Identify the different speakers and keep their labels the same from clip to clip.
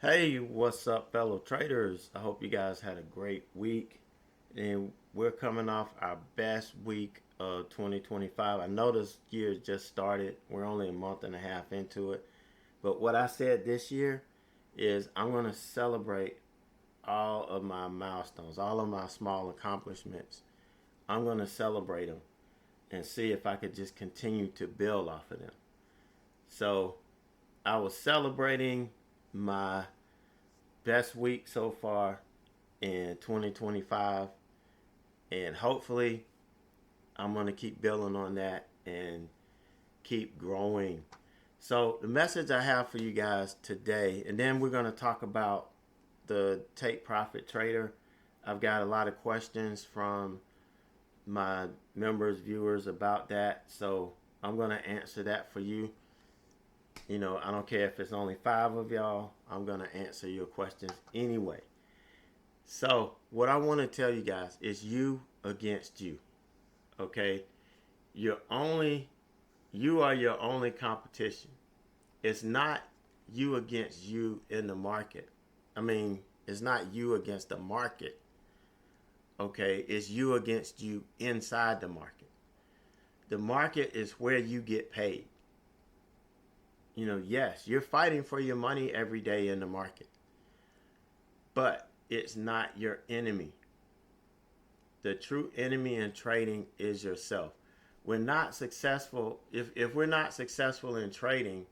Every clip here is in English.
Speaker 1: Hey, what's up, fellow traders? I hope you guys had a great week. And we're coming off our best week of 2025. I know this year just started. We're only a month and a half into it. But what I said this year is I'm going to celebrate all of my milestones, all of my small accomplishments. I'm going to celebrate them and see if I could just continue to build off of them. So I was celebrating my best week so far in 2025, and hopefully I'm going to keep building on that and keep growing. So the message I have for you guys today, and then we're going to talk about the take profit trader. I've got a lot of questions from my members, viewers about that, so I'm going to answer that for you. I don't care if it's only five of y'all, I'm going to answer your questions anyway. So, what I want to tell you guys is you against you. Okay? You're only you are your only competition. It's not you against you in the market. I mean, it's not you against the market. Okay? It's you against you inside the market. The market is where you get paid. Yes, you're fighting for your money every day in the market, but it's not your enemy. The true enemy in trading is yourself. We're not successful. If we're not successful in trading,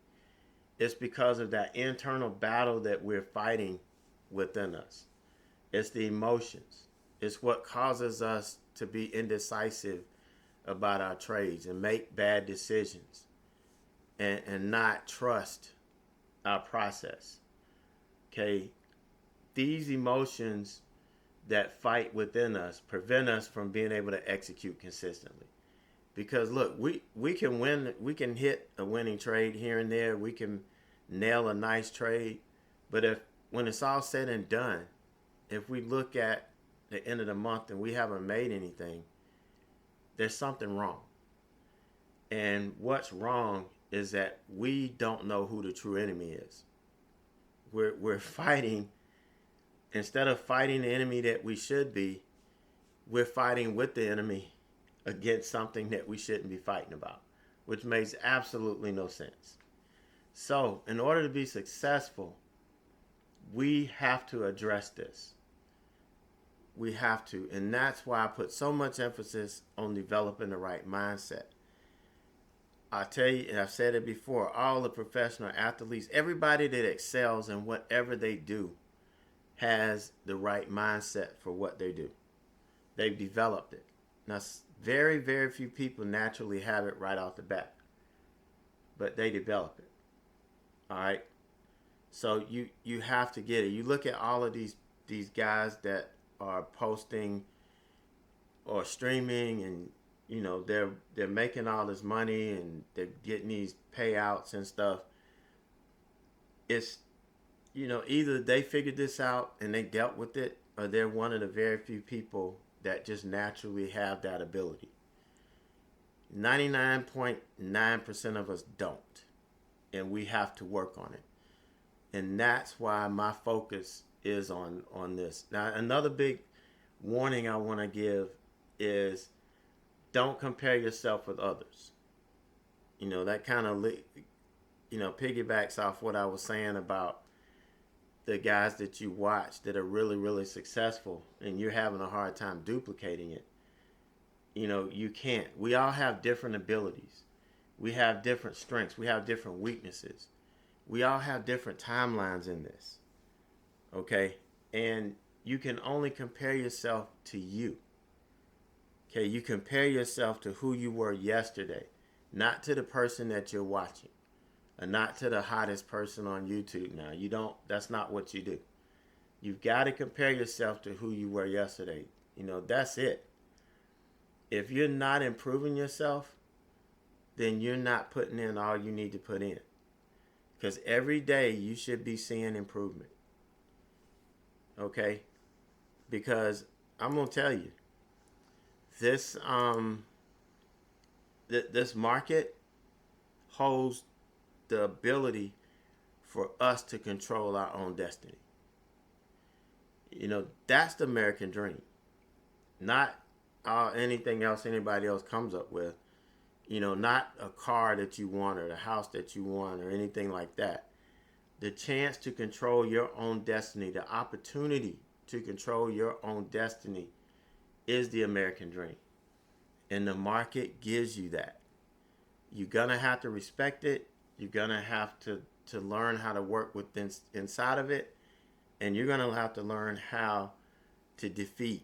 Speaker 1: it's because of that internal battle that we're fighting within us. It's the emotions. It's what causes us to be indecisive about our trades and make bad decisions and not trust our process. Okay. These emotions that fight within us prevent us from being able to execute consistently. Because look, we can win, we can hit a winning trade here and there, we can nail a nice trade, but if when it's all said and done, if we look at the end of the month and we haven't made anything, there's something wrong. And what's wrong is that we don't know who the true enemy is. We're fighting, instead of fighting the enemy that we should be, we're fighting with the enemy against something that we shouldn't be fighting about, which makes absolutely no sense. So, in order to be successful, we have to address this. We have to. And that's why I put so much emphasis on developing the right mindset. I tell you, and I've said it before, all the professional athletes, everybody that excels in whatever they do has the right mindset for what they do. They've developed it. Now, very, very few people naturally have it right off the bat, but they develop it. All right. So you have to get it. You look at all of these guys that are posting or streaming, and they're making all this money and they're getting these payouts and stuff. It's either they figured this out and they dealt with it, or they're one of the very few people that just naturally have that ability. 99.9% of us don't, and we have to work on it. And that's why my focus is on this. Now, another big warning I want to give is don't compare yourself with others. That kind of piggybacks off what I was saying about the guys that you watch that are really, really successful and you're having a hard time duplicating it. You can't. We all have different abilities. We have different strengths. We have different weaknesses. We all have different timelines in this. Okay? And you can only compare yourself to you. Okay? You compare yourself to who you were yesterday, not to the person that you're watching, and not to the hottest person on YouTube now. That's not what you do. You've got to compare yourself to who you were yesterday. That's it. If you're not improving yourself, then you're not putting in all you need to put in. Because every day you should be seeing improvement. Okay? Because I'm going to tell you, this this market holds the ability for us to control our own destiny. That's the American dream, not anything else anybody else comes up with. Not a car that you want or the house that you want or anything like that. The chance to control your own destiny, the opportunity to control your own destiny is the American dream. And the market gives you that. You're going to have to respect it. You're going to have to learn how to work within inside of it. And you're going to have to learn how to defeat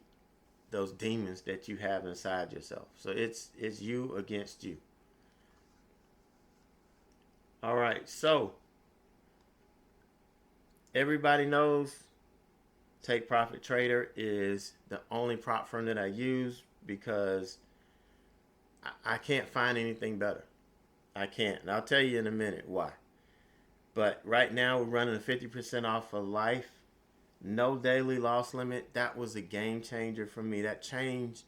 Speaker 1: those demons that you have inside yourself. So it's you against you. All right. So everybody knows Take Profit Trader is the only prop firm that I use because I can't find anything better. I can't. And I'll tell you in a minute why. But right now we're running a 50% off for life. No daily loss limit. That was a game changer for me. That changed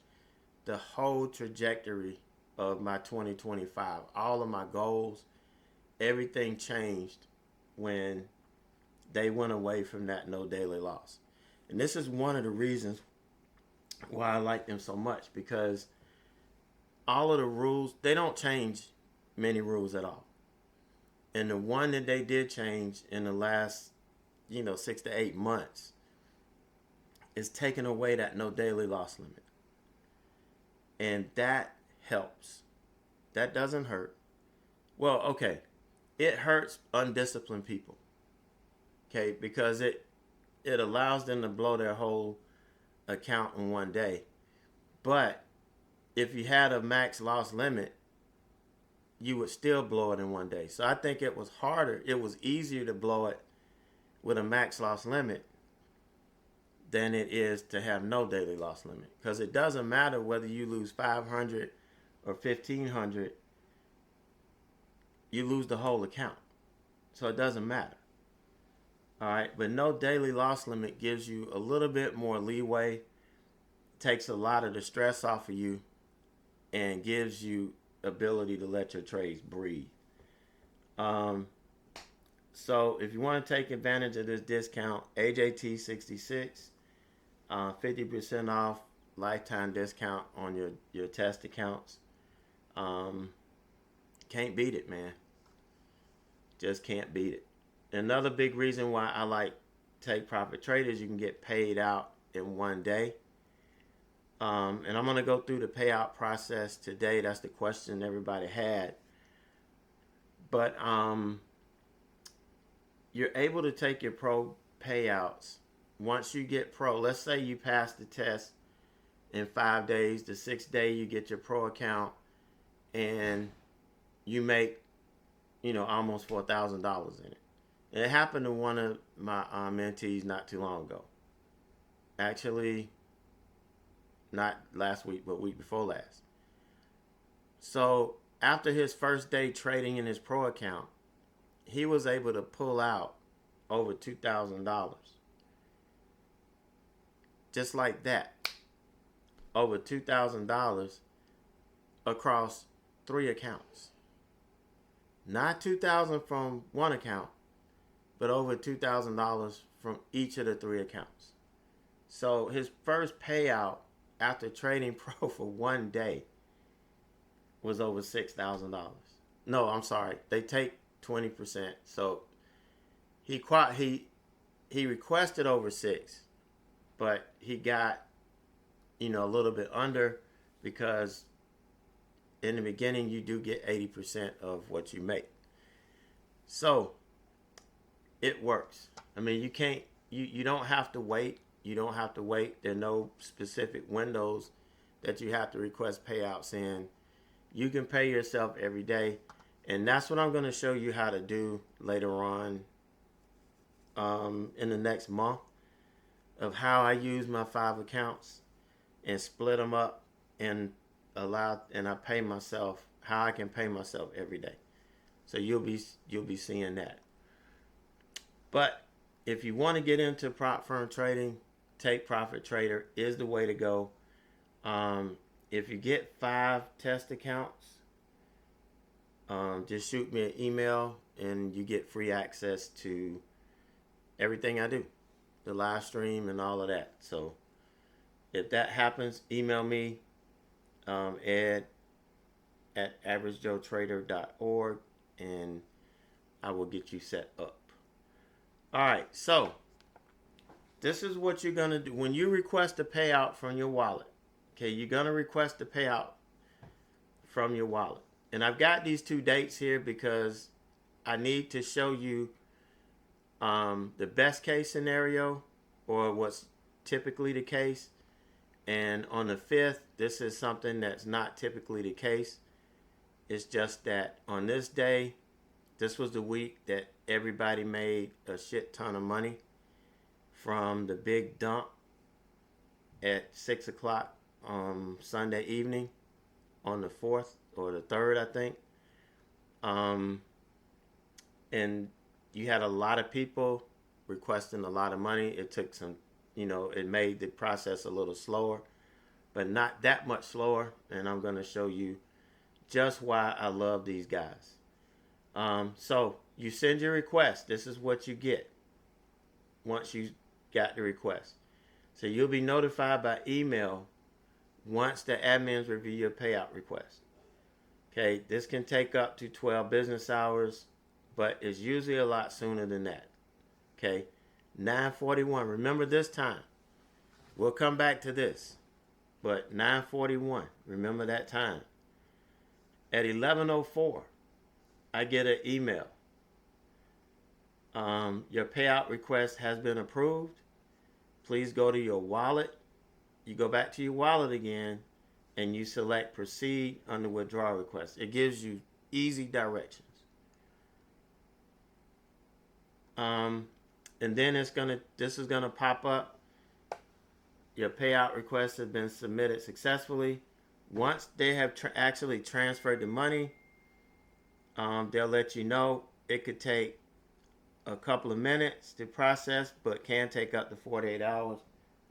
Speaker 1: the whole trajectory of my 2025. All of my goals, everything changed when they went away from that no daily loss. And this is one of the reasons why I like them so much, because all of the rules, they don't change many rules at all. And the one that they did change in the last 6 to 8 months is taking away that no daily loss limit. And that helps. That doesn't hurt. Well, okay. It hurts undisciplined people. Okay, because it allows them to blow their whole account in one day. But if you had a max loss limit, you would still blow it in one day. So I think it was harder. It was easier to blow it with a max loss limit than it is to have no daily loss limit. Because it doesn't matter whether you lose 500 or 1,500, you lose the whole account. So it doesn't matter. All right, but no daily loss limit gives you a little bit more leeway, takes a lot of the stress off of you, and gives you ability to let your trades breathe. So if you want to take advantage of this discount, AJT66, 50% off, lifetime discount on your test accounts. Can't beat it, man. Just can't beat it. Another big reason why I like Take Profit Traders, you can get paid out in one day. And I'm going to go through the payout process today. That's the question everybody had. But you're able to take your pro payouts. Once you get pro, let's say you pass the test in 5 days. The 6th day you get your pro account and you make, almost $4,000 in it. And it happened to one of my mentees not too long ago. Actually, not last week, but week before last. So after his first day trading in his pro account, he was able to pull out over $2,000. Just like that. Over $2,000 across 3 accounts. Not $2,000 from one account, but over $2,000 from each of the 3 accounts. So his first payout after trading pro for one day was over $6,000. No, I'm sorry. They take 20%. So he requested over 6, but he got a little bit under, because in the beginning you do get 80% of what you make. So it works. I mean, you don't have to wait. You don't have to wait. There are no specific windows that you have to request payouts in. You can pay yourself every day. And that's what I'm going to show you how to do later on in the next month, of how I use my 5 accounts and split them up and I pay myself, how I can pay myself every day. So you'll be seeing that. But if you want to get into prop firm trading, Take Profit Trader is the way to go. If you get 5 test accounts, just shoot me an email and you get free access to everything I do, the live stream and all of that. So if that happens, email me, ed at averagejoetrader.org, and I will get you set up. All right, so this is what you're going to do. When you request a payout from your wallet, okay, you're going to request a payout from your wallet. And I've got these 2 dates here because I need to show you the best case scenario, or what's typically the case. And on the 5th, this is something that's not typically the case. It's just that on this day, this was the week that everybody made a shit ton of money from the big dump at 6 o'clock on Sunday evening on the 4th or the 3rd, I think. And you had a lot of people requesting a lot of money. It took some, it made the process a little slower, but not that much slower. And I'm going to show you just why I love these guys. So you send your request. This is what you get once you got the request. So you'll be notified by email once the admins review your payout request. Okay, this can take up to 12 business hours, but it's usually a lot sooner than that. Okay, 9:41. Remember this time. We'll come back to this, but 9:41. Remember that time. At 11:04, I get an email. Your payout request has been approved. Please go to your wallet. You go back to your wallet again, and you select proceed under withdrawal request. It gives you easy directions. And then this is gonna pop up. Your payout request has been submitted successfully. Once they have actually transferred the money, they'll let you know. It could take a couple of minutes to process, but can take up to 48 hours.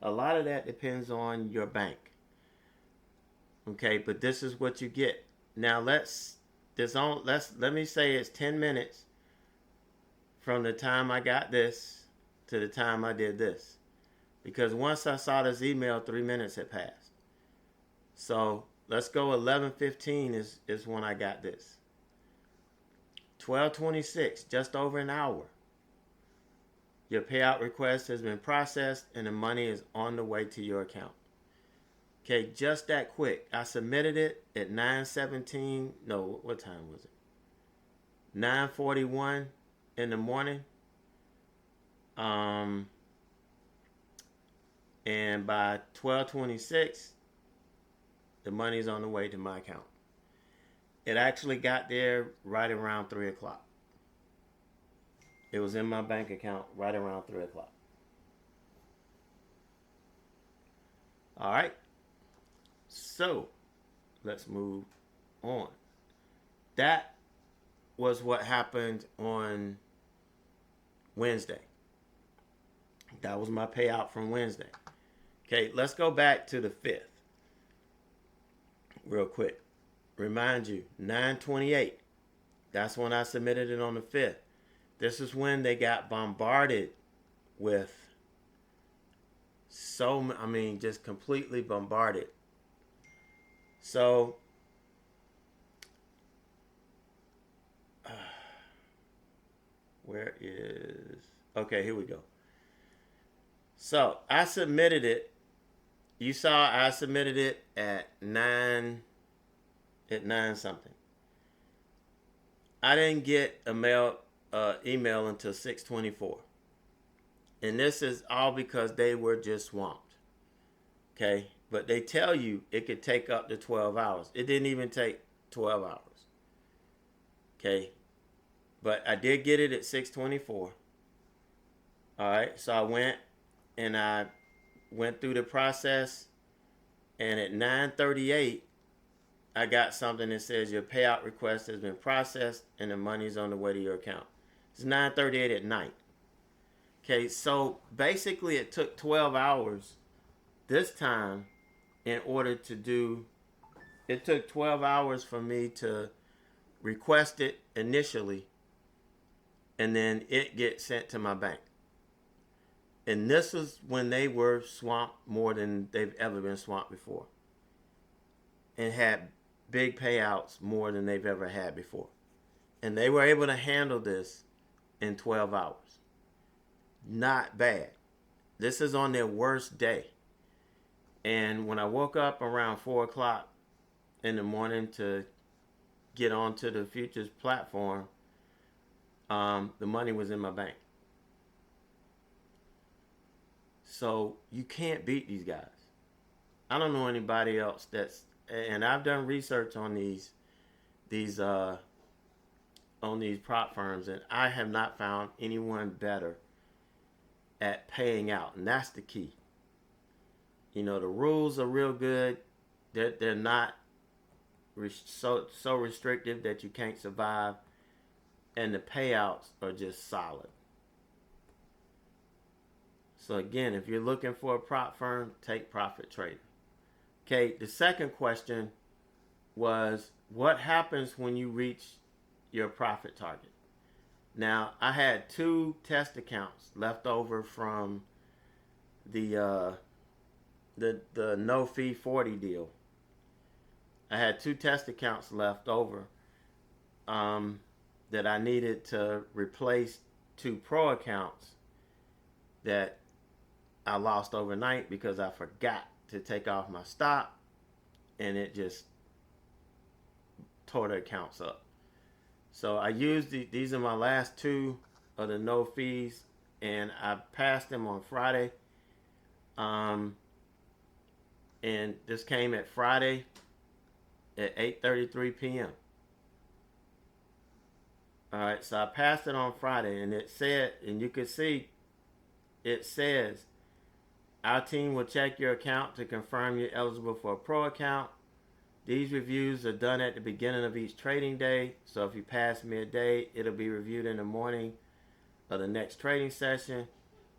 Speaker 1: A lot of that depends on your bank. Okay, but this is what you get. Now let me say it's 10 minutes from the time I got this to the time I did this. Because once I saw this email, 3 minutes had passed. So let's go 11:15 is when I got this. 12:26, just over an hour. Your payout request has been processed and the money is on the way to your account. Okay, just that quick. I submitted it at 9:17. No, what time was it? 9:41 in the morning. And by 12:26, the money's on the way to my account. It actually got there right around 3 o'clock. It was in my bank account right around 3 o'clock. All right. So let's move on. That was what happened on Wednesday. That was my payout from Wednesday. Okay, let's go back to the 5th real quick. Remind you, 9:28. That's when I submitted it on the 5th. This is when they got bombarded with just completely bombarded. So okay, here we go. So I submitted it. You saw I submitted it at 9 something. I didn't get email until 6:24. And this is all because they were just swamped. Okay? But they tell you it could take up to 12 hours. It didn't even take 12 hours. Okay? But I did get it at 6:24. All right? So I went through the process, and at 9:38, I got something that says your payout request has been processed and the money's on the way to your account. It's 9:38 at night. Okay, so basically it took 12 hours this time in order to do, it took 12 hours for me to request it initially and then it gets sent to my bank. And this is when they were swamped more than they've ever been swamped before, and had big payouts more than they've ever had before. And they were able to handle this in 12 hours. Not bad. This is on their worst day. And when I woke up around 4 o'clock in the morning to get onto the futures platform, the money was in my bank. So you can't beat these guys. I don't know anybody else and I've done research on these prop firms, and I have not found anyone better at paying out, and that's the key. The rules are real good. They're not so restrictive that you can't survive, and the payouts are just solid. So again, if you're looking for a prop firm, take Profit Trader. Okay, the second question was, what happens when you reach your profit target? Now, I had 2 test accounts left over from the no fee 40 deal. I had 2 test accounts left over that I needed to replace 2 pro accounts that I lost overnight because I forgot to take off my stop, and it just tore the accounts up. So I used these are my last 2 of the no fees, and I passed them on Friday. And this came at Friday at 8:33 p.m. All right, so I passed it on Friday, and it said, and you can see, it says, our team will check your account to confirm you're eligible for a pro account. These reviews are done at the beginning of each trading day. So if you pass midday, it'll be reviewed in the morning of the next trading session.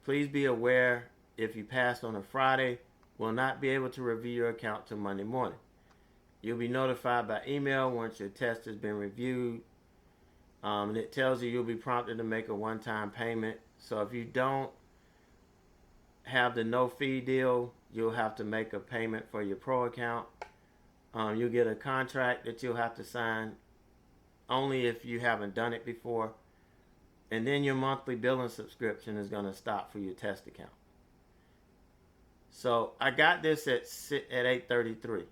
Speaker 1: Please be aware, if you passed on a Friday, we'll not be able to review your account till Monday morning. You'll be notified by email once your test has been reviewed. And it tells you you'll be prompted to make a one-time payment. So if you don't have the no fee deal, you'll have to make a payment for your pro account. You'll get a contract that you'll have to sign only if you haven't done it before. And then your monthly billing subscription is going to stop for your test account. So I got this at 8:33.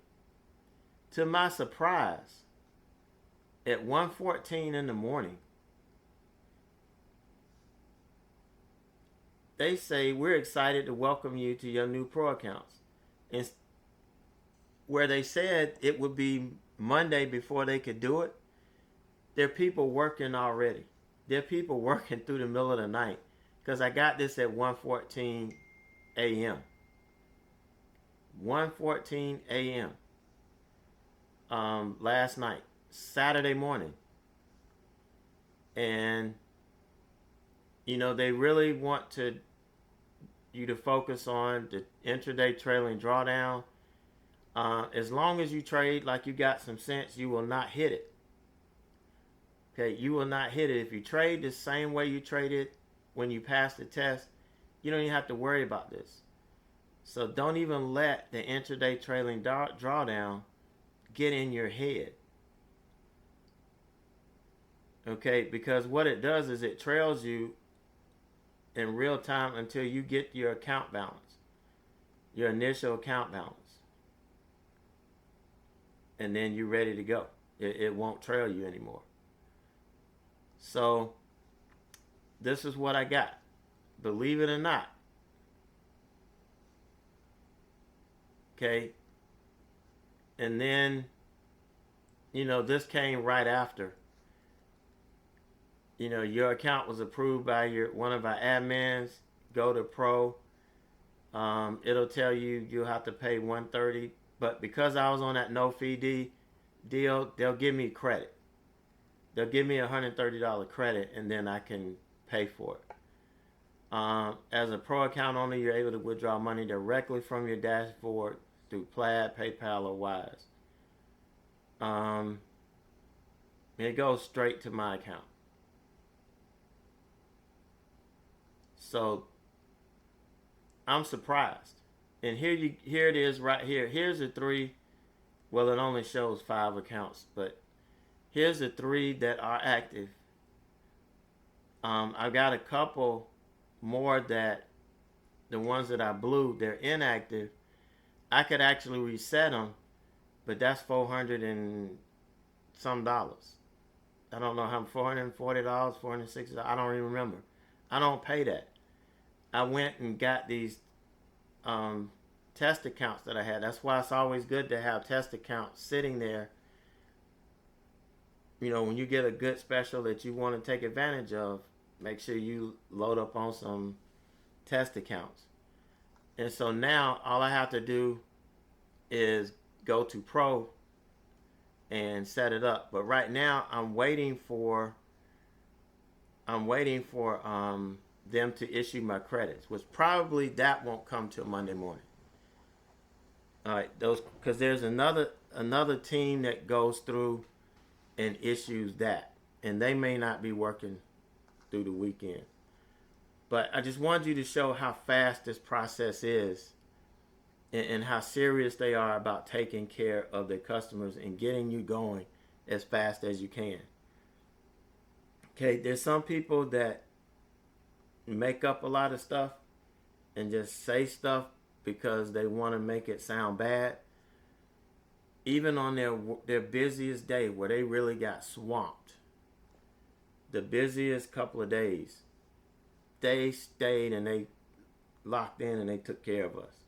Speaker 1: To my surprise, at 1:14 in the morning, they say, we're excited to welcome you to your new pro accounts. And where they said it would be Monday before they could do it, there are people working already. There are people working through the middle of the night, because I got this at 1:14 a.m. 1:14 a.m. Last night, Saturday morning. And they really want you to focus on the intraday trailing drawdown. As long as you trade like you got some sense, you will not hit it. Okay, you will not hit it. If you trade the same way you traded when you passed the test, you don't even have to worry about this. So don't even let the intraday trailing drawdown get in your head. Okay, because what it does is it trails you in real time until you get your account balance, your initial account balance. And then you're ready to go. It won't trail you anymore. So this is what I got. Believe it or not. Okay. And then, this came right after. Your account was approved by one of our admins. Go to Pro. It'll tell you you'll have to pay $130. But because I was on that no fee deal, they'll give me credit. They'll give me a $130 credit, and then I can pay for it. As a Pro account owner, you're able to withdraw money directly from your dashboard through Plaid, PayPal, or Wise. It goes straight to my account. So I'm surprised. And here it is right here. Here's the three. Well, it only shows 5 accounts, but here's the 3 that are active. I've got a couple more that the ones that I blew, they're inactive. I could actually reset them, but that's $400 and some dollars. I don't know how, $440, $460. I don't even remember. I don't pay that. I went and got these test accounts that I had. That's why it's always good to have test accounts sitting there. You know, when you get a good special that you want to take advantage of, make sure you load up on some test accounts. And so now all I have to do is go to Pro and set it up. But right now I'm waiting for them to issue my credits, which probably that won't come till Monday morning. All right, those, because there's another team that goes through and issues that, and they may not be working through the weekend. But I just wanted you to show how fast this process is, and how serious they are about taking care of their customers and getting you going as fast as you can. Okay, there's some people that make up a lot of stuff and just say stuff because they want to make it sound bad. Even on their busiest day where they really got swamped, the busiest couple of days, they stayed and they locked in and they took care of us.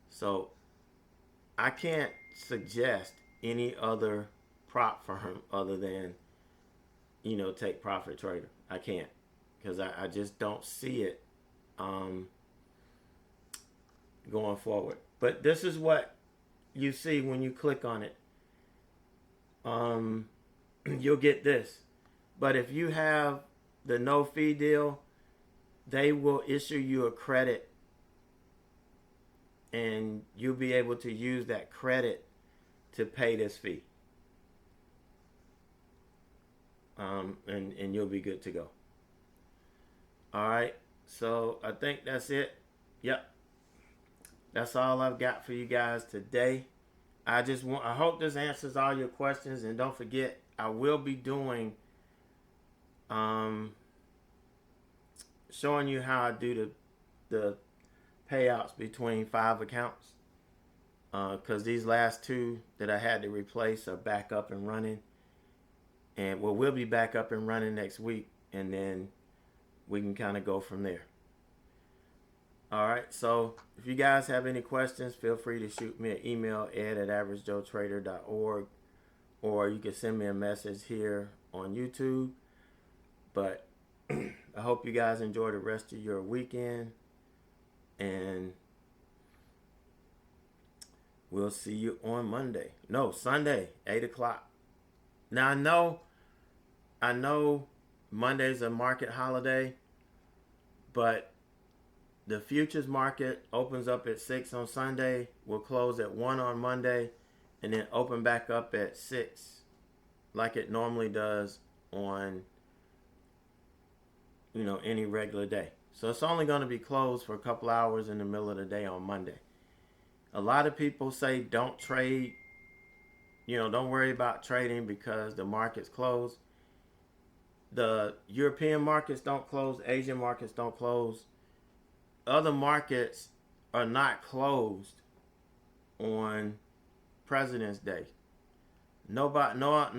Speaker 1: So I can't suggest any other prop firm other than, Take Profit Trader. I can't, because I just don't see it going forward. But this is what you see when you click on it. You'll get this. But if you have the no fee deal, they will issue you a credit, and you'll be able to use that credit to pay this fee. And you'll be good to go. All right. So I think that's it. Yep. That's all I've got for you guys today. I hope this answers all your questions, and don't forget, I will be doing showing you how I do the payouts between 5 accounts, because these last 2 that I had to replace are back up and running, and we'll be back up and running next week, and then we can kind of go from there. All right, so if you guys have any questions, feel free to shoot me an email, ed@averagejoetrader.org, or you can send me a message here on YouTube. But I hope you guys enjoy the rest of your weekend, and we'll see you on Sunday, 8 o'clock. Now I know Monday's a market holiday, but the futures market opens up at 6 on Sunday, will close at 1 on Monday, and then open back up at 6 like it normally does on any regular day. So it's only going to be closed for a couple hours in the middle of the day on Monday. A lot of people say don't trade, don't worry about trading because the market's closed. The European markets don't close, Asian markets don't close. Other markets are not closed on President's Day. None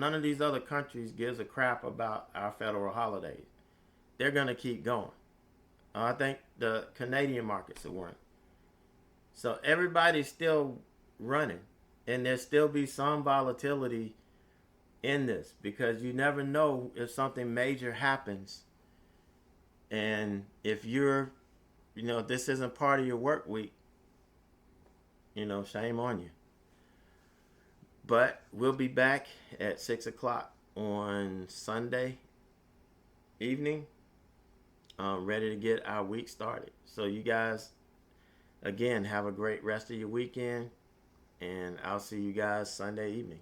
Speaker 1: of these other countries gives a crap about our federal holidays. They're going to keep going. I think the Canadian markets are running. So everybody's still running, and there'll still be some volatility in this, because you never know if something major happens. And if you're if this isn't part of your work week, shame on you. But we'll be back at 6 o'clock on Sunday evening, ready to get our week started. So you guys, again, have a great rest of your weekend, and I'll see you guys Sunday evening.